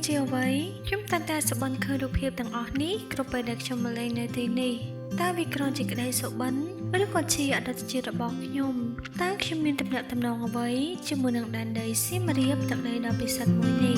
ជាអ្វីខ្ញុំតែសបិនឃើញរូបភាពទាំងអស់នេះគ្រប់ពេលដែលខ្ញុំមកលេងនៅទីនេះតើវាគ្រាន់ជាក្តីសុបិនឬក៏ជាអតីតជាតិរបស់ខ្ញុំតើខ្ញុំមានទំនាក់ទំនងអ្វីជាមួយនឹងដែនដីសៀមរាបទឹកដីដ៏ពិសិដ្ឋមួយនេះ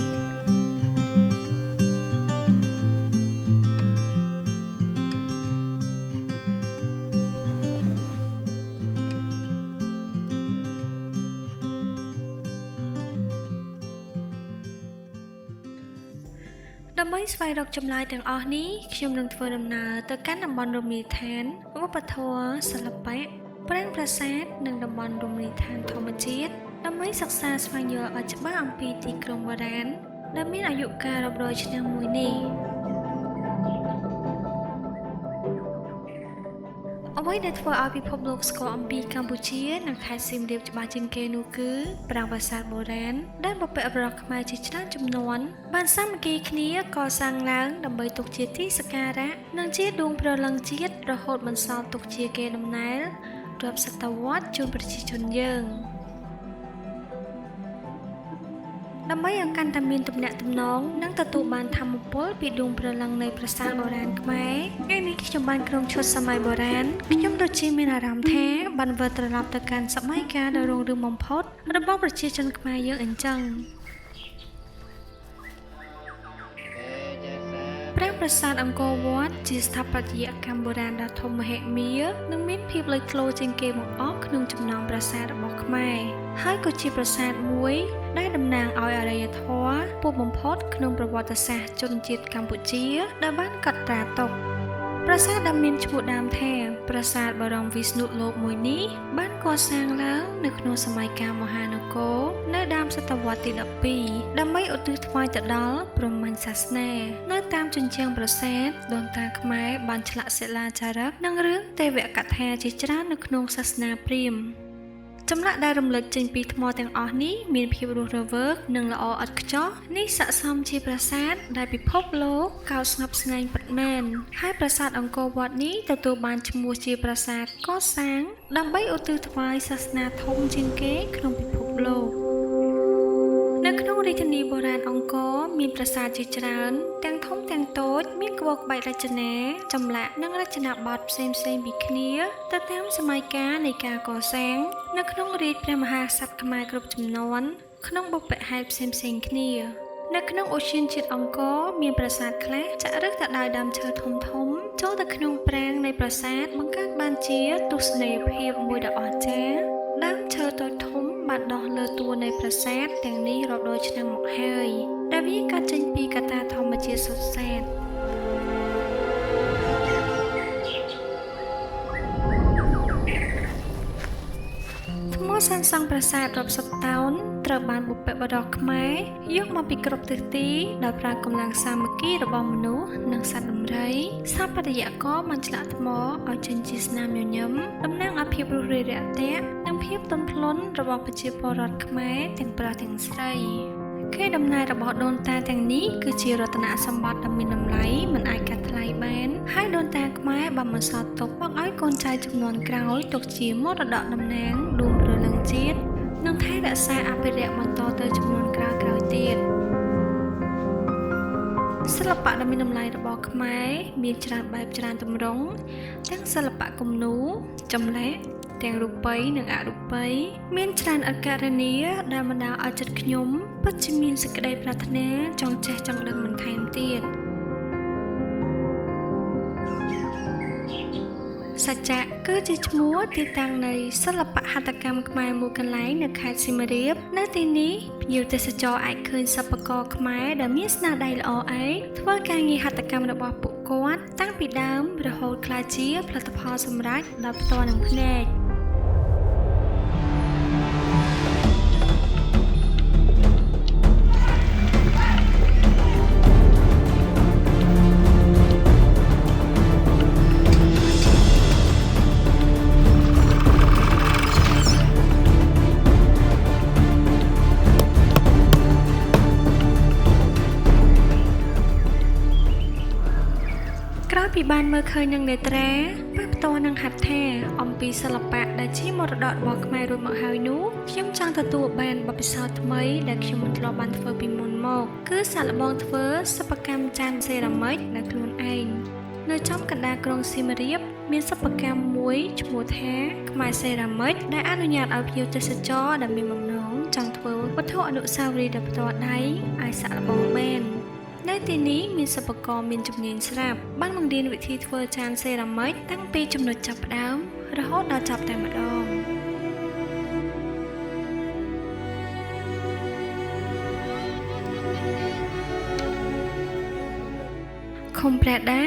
ដើម្បីស្វែងរកចម្លើយទាំងអស់នេះខ្ញុំនឹងធ្វើដំណើរទៅកាន់តំបន់រមណីយដ្ឋានវប្បធម៌សិល្បៈប្រាង្គប្រាសាទនិងតំបន់រមណីយដ្ឋានធម្មជាតិដើម្បីសិក្សាស្វែងយល់ឲ្យច្បាស់អំពីទីក្រុងបុរាណដែលមានអាយុកាលរាប់រយឆ្នាំមួយនេះអ្វីដែលធ្វើឲ្យពិភពលោកស្គាល់អំពីកម្ពុជានិងខេត្តសៀមរាបច្បាស់ជាងគេនោះគឺប្រាង្គប្រាសាទបុរាណដែលបុព្វបុរសខ្មែរជាច្រើនជំនាន់បានសាមគ្គីគ្នាកសាងឡើងដើម្បីទុកជាទីសក្ការៈនិងជាដួងព្រលឹងជាតិរហូតបន្សល់ទុកជាកេរដំណែលរាប់សតវត្សជូនប្រជាជនយើងដើម្បីឲ្យកាន់តែមានទំនាក់ទំនងនិងទទួលបានធម៌ពលពីដួងព្រលឹងនៃប្រាសាទបុរាណខ្មែរថ្ងៃនេះខ្ញុំបានក្រុងឈុតសម័យបុរាណខ្ញុំដូចជាមានអារម្មណ៍ថាបានវិលត្រឡប់ទៅកាន់សម័យកាលដ៏រុងរឿងបំផុតរបស់ប្រជាជនខ្មែរយើងអញ្ចឹងប្រាង្គប្រាសាទអង្គរវត្តជាស្ថាបត្យកម្មបុរាណដ៏ធំមហិមានិងមានភាពលេចធ្លោជាងគេបង្អស់ក្នុងចំណោមប្រាសាទរបស់ខ្មែរហើយក៏ជាប្រាសាទមួយដែលតំណាងឲ្យអរិយធម៌ពុះបំផុតក្នុងប្រវត្តិសាស្ត្រជនជាតិកម្ពុជាដែលបានកត់ត្រាទុកប្រាសាទដែលមានឈ្មោះដើមថាប្រាសាទបរមវិស្ណុលោកមួយនេះបានកសាងឡើងនៅក្នុងសម័យកាលមហានគរនៅដើមសតវត្សទី12ដើម្បីឧទ្ទិសថ្វាយទៅដល់ព្រហ្មញ្ញសាសនានៅតាមជញ្ជាំងប្រាសាទដូនតាខ្មែរបានឆ្លាក់សិលាចារឹកនិងរឿងទេវកថាជាច្រើននៅក្នុងសាសនាព្រាហ្មណ៍ចម្លាក់ដែលរំលេចចេញពីថ្មទាំងអស់នេះមានភាពរស់រវើកនិងល្អឥតខ្ចោះនេះស័ក្តិសមជាប្រាសាទដែលពិភពលោកកោតស្ងប់ស្ងាញ់ពិតមែនហើយប្រាសាទអង្គរវត្តនេះទទួលបានឈ្មោះជាប្រាសាទកសាងដើម្បីឧទ្ទិសថ្វាយសាសនាធំជាងគេក្នុងពិភពលោកនៅក្នុងរាជធានីបុរាណអង្គរមានប្រាសាទជាច្រើនទាំងធំទាំងតូចមានក្បូរក្បាច់រចនាចម្លាក់និងរចនាបថផ្សេងៗពីគ្នាទៅតាមសម័យកាលនៃការកសាងនៅក្នុងរាជព្រះមហាក្សត្រខ្មែរគ្រប់ជំនាន់ក្នុងបុព្វហេតុផ្សេងៗគ្នានៅក្នុងឧទ្យានជាតិអង្គរមានប្រាសាទខ្លះចាក់ឫសទៅដោយដើមឈើធំៗចូលទៅក្នុងប្រាង្គនៃប្រាសាទបង្កើតបានជាទស្សនីយភាពមួយដ៏អស្ចារ្យដើមឈើតូចធំបានដុះលើតួនៃប្រាសាទទាំងនេះរាប់រយឆ្នាំមកហើយដែលវាកើតចេញពីកត្តាធម្មជាតិសុទ្ធសាធថ្មសាងសង់ប្រាសាទរាប់សិបតោនត្រូវបានបុព្វបុរសខ្មែរយកមកពីគ្រប់ទិសទីដោយប្រើកម្លាំងសាមគ្គីរបស់មនុស្សនិងសត្វដំរីស្ថាបត្យករបានឆ្លាក់ថ្មឲ្យចេញជាស្នាមញញឹមតំណាងឲ្យភាពរួសរាយរាក់ទាក់និងភាពទន់ភ្លន់របស់ប្រជាពលរដ្ឋខ្មែរទាំងប្រុសទាំងស្រីកេរដំណែលរបស់ដូនតាទាំងនេះគឺជារតនសម្បត្តិដ៏មានតម្លៃមិនអាចកាត់ថ្លៃបានហើយដូនតាខ្មែរបានបន្សល់ទុកមកឲ្យកូនចៅជំនាន់ក្រោយទុកជាមរតកតំណាងដួងព្រលឹងជាតិនិងថែរក្សាអភិរក្សបន្តទៅចំនួនក្រោយៗទៀតសិល្បៈដ៏មានតម្លៃរបស់ខ្មែរមានច្រើនបែបច្រើនទម្រង់ទាំងសិល្បៈគំនូរចម្លាក់ទាំងរូបិយនិងអរូបិយមានច្រើនអក្ខរនីដែលបណ្ដាលឲ្យចិត្តខ្ញុំពិតជាមានសេចក្តីប្រាថ្នាចង់ចេះចង់ដឹងបន្ថែមទៀតសច្ចៈគឺជាឈ្មោះទីតាំងនៃសិល្បៈហត្ថកម្មខ្មែរមួយកន្លែងនៅខេត្តសៀមរាបនៅទីនេះភ្ញៀវទេសចរអាចឃើញសិប្បករខ្មែរដែលមានស្នាដៃល្អឯកធ្វើការងារហត្ថកម្មរបស់ពួកគាត់តាំងពីដើមរហូតក្លាយជាផលិតផលសម្រេចដោយផ្ទាល់នឹងភ្នែក ក្រោយពីបានមើលឃើញនឹងនេត្រាប៉ះផ្ទាល់នឹងហាត់ថាអំពីសិល្បៈដែលជាមរតករបស់ខ្មែររួចមកហើយនោះខ្ញុំចង់ទទួលបានបទពិសោធន៍ថ្មីដែលខ្ញុំមិនធ្លាប់បានធ្វើពីមុនមកគឺសាកល្បងធ្វើសិប្បកម្មចានសេរ៉ាមិកនៅខ្លួនឯងនៅចំកណ្ដាលក្រុងសៀមរាបមានសិប្បកម្មមួយឈ្មោះថាខ្មែរសេរ៉ាមិកដែលអនុញ្ញាតឲ្យភ្ញៀវទេសចរដែលមានបំណងចង់ធ្វើវត្ថុអនុស្សាវរីយ៍ដោយផ្ទាល់ដៃអាចសាកល្បងបាននៅទីនេះមានសិប្បករមានជំនាញស្រាប់បានបង្រៀនវិធីធ្វើចានសេរ៉ាមិកតាំងពីចំណុចចាប់ផ្ដើមរហូតដល់ចប់តែម្ដងឃុំព្រះដា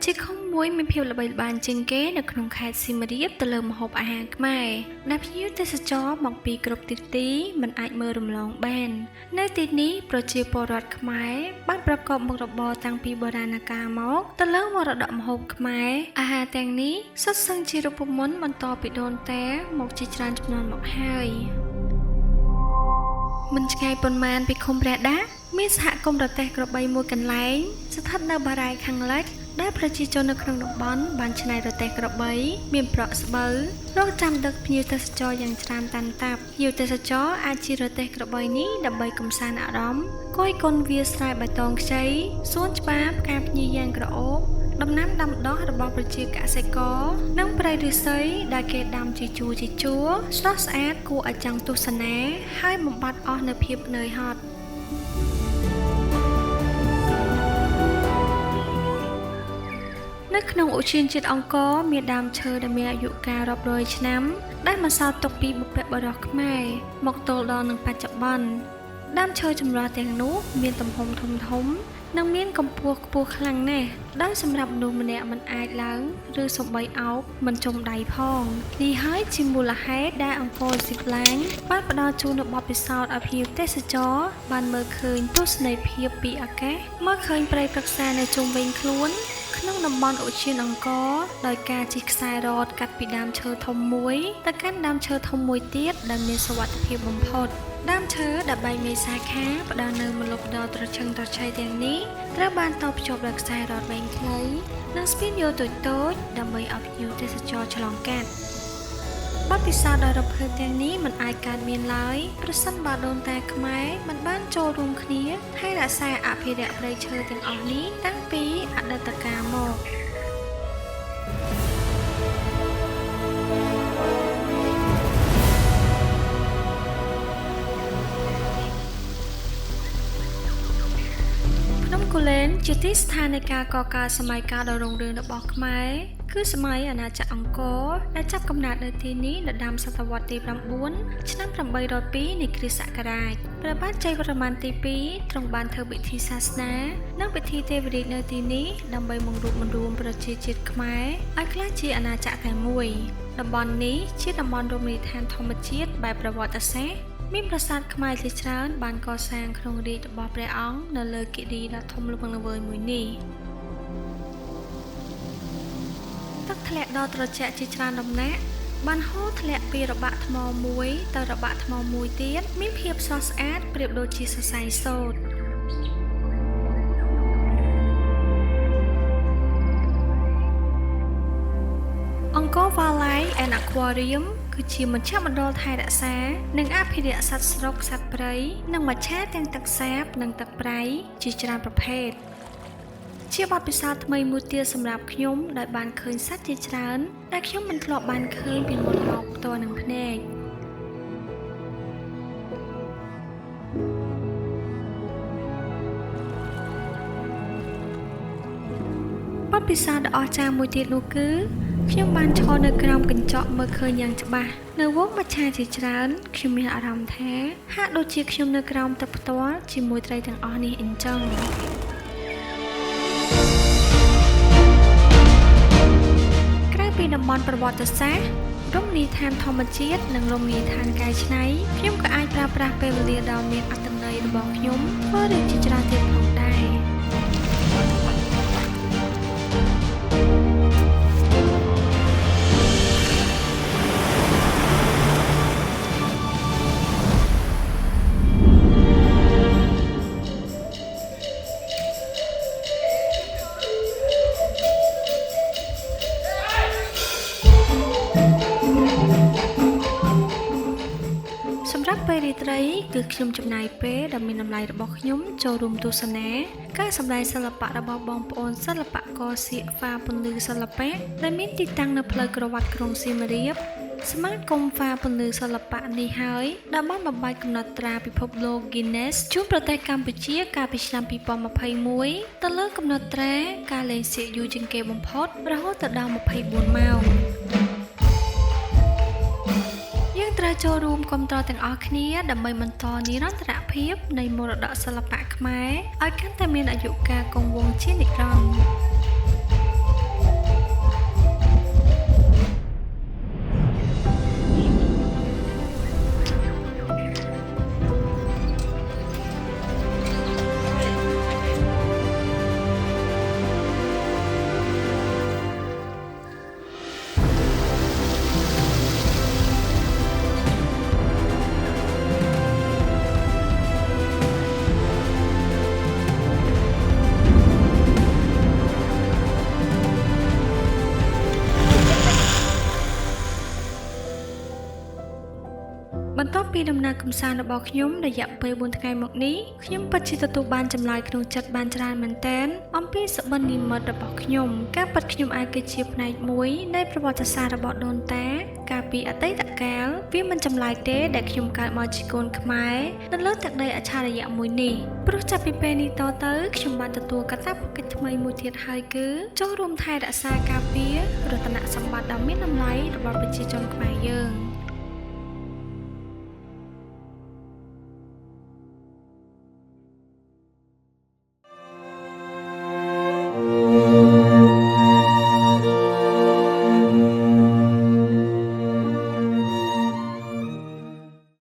ជាឃុំមួយមានភាពល្បីល្បាញជាងគេនៅក្នុងខេត្តសៀមរាបទៅលើម្ហូបអាហារខ្មែរដែលភ្ញៀវទេសចរមកពីគ្រប់ទិសទីមិនអាចមើលរំលងបាននៅទីនេះប្រជាពលរដ្ឋខ្មែរបានប្រកបមុខរបរតាំងពីបុរាណកាលមកទៅលើមរតកម្ហូបខ្មែរអាហារទាំងនេះសុទ្ធសឹងជារូបមន្តបន្តពីដូនតាមកជាច្រើនជំនាន់មកហើយមិនឆ្ងាយប៉ុន្មានពីឃុំព្រះដាមានសហគមន៍រទេះក្របីមួយកន្លែងស្ថិតនៅបារាយណ៍ខាងលិចដែលប្រជាជននៅក្នុងតំបន់បានច្នៃរទេះក្របីមានប្រក់ស្បូវរកចាំដឹកភ្ញៀវទេសចរយ៉ាងច្រើនតាន់តាប់ភ្ញៀវទេសចរអាចជិះរទេះក្របីនេះដើម្បីកម្សាន្តអារម្មណ៍គយគន់វាលស្រែបៃតងខ្ចីសួនច្បារផ្កាភ្ញីយ៉ាងក្រអូបដំណាំដាំដុះរបស់ប្រជាកសិករនិងព្រៃឫស្សីដែលគេដាំជាជួរស្រស់ស្អាតគួរឲ្យចង់ទស្សនាហើយបំបត្តិអស់នូវភាពនឿយហត់នៅក្នុងឧទ្យានជាតិអង្គរមានដើមឈើដែលមានអាយុកាលរាប់រយឆ្នាំដែលបន្សល់ទុកពីបុព្វបុរសខ្មែរមកទល់ដល់នឹងបច្ចុប្បន្នដើមឈើចម្រុះទាំងនោះមានទំហំធំនិងមានកម្ពស់ខ្ពស់ខ្លាំងណាស់ដោយសម្រាប់មនុស្សម្នាក់មិនអាចឡើងឬសូម្បីអោបមិនចុំដៃផងនេះហើយជាមូលហេតុដែលអង្គរ Zip Line បានផ្ដល់ជូននូវបទពិសោធន៍ឲ្យភ្ញៀវទេសចរបានមើលឃើញទស្សនីយភាពពីអាកាសមើលឃើញព្រៃព្រឹក្សានៅជុំវិញខ្លួនក្នុងតំបន់ឧទ្យានអង្គរដោយការជិះខ្សែរ៉កកាត់ពីដើមឈើធំមួយទៅកាន់ដើមឈើធំមួយទៀតដែលមានសុវត្ថិភាពបំផុតដើមឈើដែលបែកមេសាខាផ្ដល់នូវម្លប់ដ៏ត្រឈឹងត្រឈៃទាំងនេះត្រូវបានតភ្ជាប់ដោយខ្សែរ៉កវែងខ្លីនិងស្ពានយោតូចៗដើម្បីឲ្យភ្ញៀវទេសចរឆ្លងកាត់បទពិសោធន៍ដ៏រំភើបទាំងនេះមិនអាចកើតមានឡើយប្រសិនបើដូនតាខ្មែរមិនបានចូលរួមគ្នាថែរក្សាអភិរក្សព្រៃឈើទាំងអស់នេះតាំងពីអតីតកាលមកគូលែនជាទីស្ថាននៃការកកើតសម័យកាលដ៏រុងរឿងរបស់ខ្មែរគឺសម័យអាណាចក្រអង្គរដែលចាប់កំណើតនៅទីនេះនៅដើមសតវត្សទី9ឆ្នាំ802នៃគ្រិស្តសករាជព្រះបាទជ័យវរ្ម័នទី2ទ្រង់បានធ្វើពិធីសាសនានិងពិធីទេវរាជនៅទីនេះដើម្បីបង្រួបបង្រួមប្រជាជាតិខ្មែរឲ្យក្លាយជាអាណាចក្រតែមួយតំបន់នេះជាតំបន់រមណីយដ្ឋានធម្មជាតិបែបប្រវត្តិសាស្ត្រមានប្រាសាទខ្មែរជាច្រើនបានកសាងក្នុងរាជរបស់ព្រះអង្គនៅលើគិរីដ៏ធំល្វឹងល្វើយមួយនេះទឹកធ្លាក់ដ៏ត្រជាក់ជាច្រើនដំណាក់បានហូរធ្លាក់ពីរបាក់ថ្មមួយទៅរបាក់ថ្មមួយទៀតមានភាពស្រស់ស្អាតប្រៀបដូចជាសរសៃសូត្រអង្គរ Valley and Aquarium គឺជាមជ្ឈមណ្ឌលថែរក្សានិងអភិរក្សសត្វស្រុកសត្វព្រៃនិងមច្ឆាទាំងទឹកសាបនិងទឹកប្រៃជាច្រើនប្រភេទជាបទពិសោធន៍ថ្មីមួយទៀតសម្រាប់ខ្ញុំដែលបានឃើញសត្វជាច្រើនដែលខ្ញុំមិនធ្លាប់បានឃើញពីមុនមកផ្ទាល់នឹងភ្នែកបទពិសោធន៍ដ៏អស្ចារ្យមួយទៀតនោះគឺខ្ញុំបានឈរនៅក្រោមកញ្ចក់មើលឃើញយ៉ាងច្បាស់នៅវងមច្ឆាជាច្រើនខ្ញុំមានអារម្មណ៍ថាហាក់ដូចជាខ្ញុំនៅក្រោមទឹកផ្ទាល់ជាមួយត្រីទាំងអស់នេះអញ្ចឹងក្រៅពីតំបន់ប្រវត្តិសាស្ត្ររមណីយដ្ឋានធម្មជាតិនិងរមណីយដ្ឋានកែច្នៃខ្ញុំក៏អាចប្រើប្រាស់ពេលវេលាដ៏មានអត្ថន័យរបស់ខ្ញុំធ្វើរឿងជាច្រើនទៀតផងដែរ គឺខ្ញុំចំណាយពេលដ៏មានតម្លៃរបស់ខ្ញុំចូលរួមទស្សនាការសម្ដែងសិល្បៈរបស់បងប្អូនសិល្បករសៀកហ្វាពន្លឺសិល្បៈដែលមានទីតាំងនៅផ្លូវក្រវ៉ាត់ក្រុងសៀមរាបសមាគមហ្វាពន្លឺសិល្បៈនេះហើយដែលបានបំបែកកំណត់ត្រាពិភពលោក Guinness ជូនប្រទេសកម្ពុជាកាលពីឆ្នាំ2021ទៅលើកំណត់ត្រាការលេងសៀកយូរជាងគេបំផុតរហូតដល់24ម៉ោងយើងត្រូវចូលរួមគាំទ្រទាំងអស់គ្នាដើម្បីបន្តនិរន្តរភាពនៃមរតកសិល្បៈខ្មែរឲ្យកាន់តែមានអាយុកាលគង់វង្សជានិរន្តរ៍បន្ទាប់ពីដំណើរកម្សាន្តរបស់ខ្ញុំរយៈពេល4ថ្ងៃមកនេះខ្ញុំពិតជាទទួលបានចម្លើយក្នុងចិត្តបានច្រើនមែនទែនអំពីសុបិននិមិត្តរបស់ខ្ញុំការពិតខ្ញុំអាចគឺជាផ្នែកមួយនៃប្រវត្តិសាស្ត្ររបស់ដូនតាកាលពីអតីតកាលវាមិនចម្លើយទេដែលខ្ញុំកើតមកជាកូនខ្មែរនៅលើទឹកដីអច្ឆរិយៈមួយនេះព្រោះចាប់ពីពេលនេះតទៅខ្ញុំបានទទួលកាតព្វកិច្ចថ្មីមួយទៀតហើយគឺចូលរួមថែរក្សាការពាររតនសម្បត្តិដ៏មានតម្លៃរបស់ប្រជាជនខ្មែរយើង